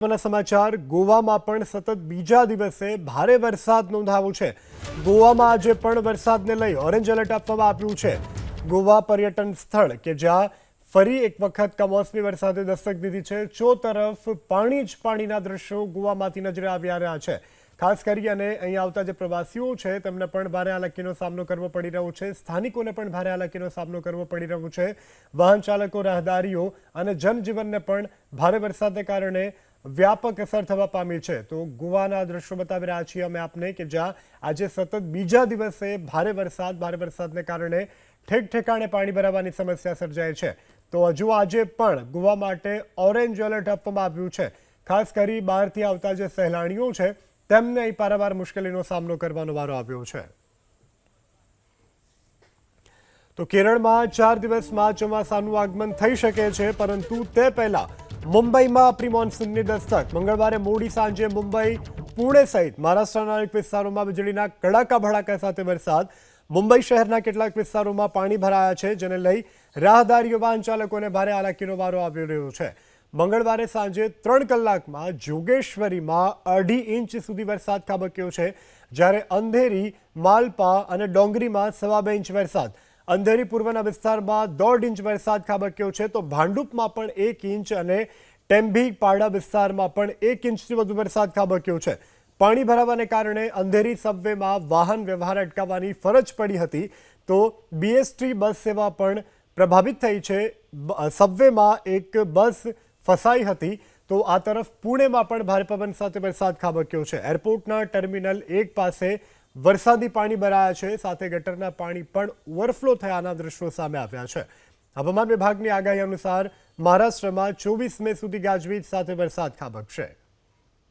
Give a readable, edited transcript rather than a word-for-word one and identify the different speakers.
Speaker 1: સમાચાર ગોવામાં પણ સતત બીજા દિવસે ભારે વરસાદ નોંધાયો છે। ગોવામાં આજે પણ વરસાદને લઈ ઓરેન્જ એલર્ટ આપવામાં આવ્યું છે। ગોવા પર્યટન સ્થળ કે જ્યાં ફરી એક વખત કમોસમી વરસાદે દસ્તક દીધી છે। ચોતરફ પાણી જ પાણીના દ્રશ્યો ગોવામાંથી નજરે આવી રહ્યા છે। ખાસ કરીને અહીં આવતા જે પ્રવાસીઓ છે તેમને પણ ભારે હાલાકીનો સામનો કરવો પડી રહ્યો છે। સ્થાનિકોને પણ ભારે હાલાકીનો સામનો કરવો પડી રહ્યો છે। વાહન ચાલકો, રાહદારીઓ અને જનજીવનને પણ ભારે વરસાદને કારણે વ્યાપક અસર થવા પામી છે। તો ગોવાના દ્રશ્યો બતાવી રહ્યા છીએ અમે આપને કે જ્યાં આજે સતત બીજા દિવસે ભારે વરસાદને કારણે ઠેક ઠેકાણે પાણી ભરાવાની સમસ્યા સર્જાઈ છે। તો હજુ આજે પણ ગોવા માટે ઓરેન્જ એલર્ટ આપવામાં આવ્યું છે। ખાસ કરી બહારથી આવતા જે સહેલાણીઓ છે તેમને અહીં પારાવાર મુશ્કેલીનો સામનો કરવાનો વારો આવ્યો છે। તો કેરળમાં 4 દિવસમાં ચોમાસાનું આગમન થઈ શકે છે, પરંતુ તે પહેલા મુંબઈમાં પ્રી મોન્સૂનની દસ્તક। મંગળવારે મોડી સાંજે મુંબઈ, પુણે સહિત મહારાષ્ટ્રના અનેક વિસ્તારોમાં વીજળીના કડાકા ભડાકા સાથે વરસાદ। મુંબઈ શહેરના કેટલાક વિસ્તારોમાં પાણી ભરાયા છે, જેને લઈ રાહદારીઓ, વાહન ચાલકોને ભારે હાલાકીનો વારો આવી રહ્યો છે। મંગળવારે સાંજે 3 કલાકમાં જોગેશ્વરીમાં 2.5 ઇંચ સુધી વરસાદ ખાબક્યો છે, જ્યારે અંધેરી, માલપા અને ડોંગરીમાં 2.25 ઇંચ વરસાદ। અંધેરી પૂર્વના વિસ્તારમાં 1.5 ઇંચ વરસાદ ખાબક્યો છે, તો ભાંડુપમાં પણ 1 ઇંચ અને ટેમ્ભી પાડા વિસ્તારમાં પણ 1 ઇંચથી વધુ વરસાદ ખાબક્યો છે। પાણી ભરાવાને કારણે અંધેરી સબવેમાં વાહન વ્યવહાર અટકાવવાની ફરજ પડી હતી, તો બીએસટી બસ સેવા પણ પ્રભાવિત થઈ છે। સબવેમાં એક બસ ફસાઈ હતી, તો આ તરફ પુણેમાં પણ ભારે પવન સાથે વરસાદ ખાબક્યો છે। એરપોર્ટના ટર્મિનલ 1 પાસે વરસાદી પાણી ભરાયા છે, સાથે ગટરના પાણી પણ ઓવરફ્લો થયાના દ્રશ્યો સામે આવ્યા છે। હવામાન વિભાગની આગાહી અનુસાર મહારાષ્ટ્રમાં 24 મે સુધી ગાજવીજ સાથે વરસાદ ખાબકશે।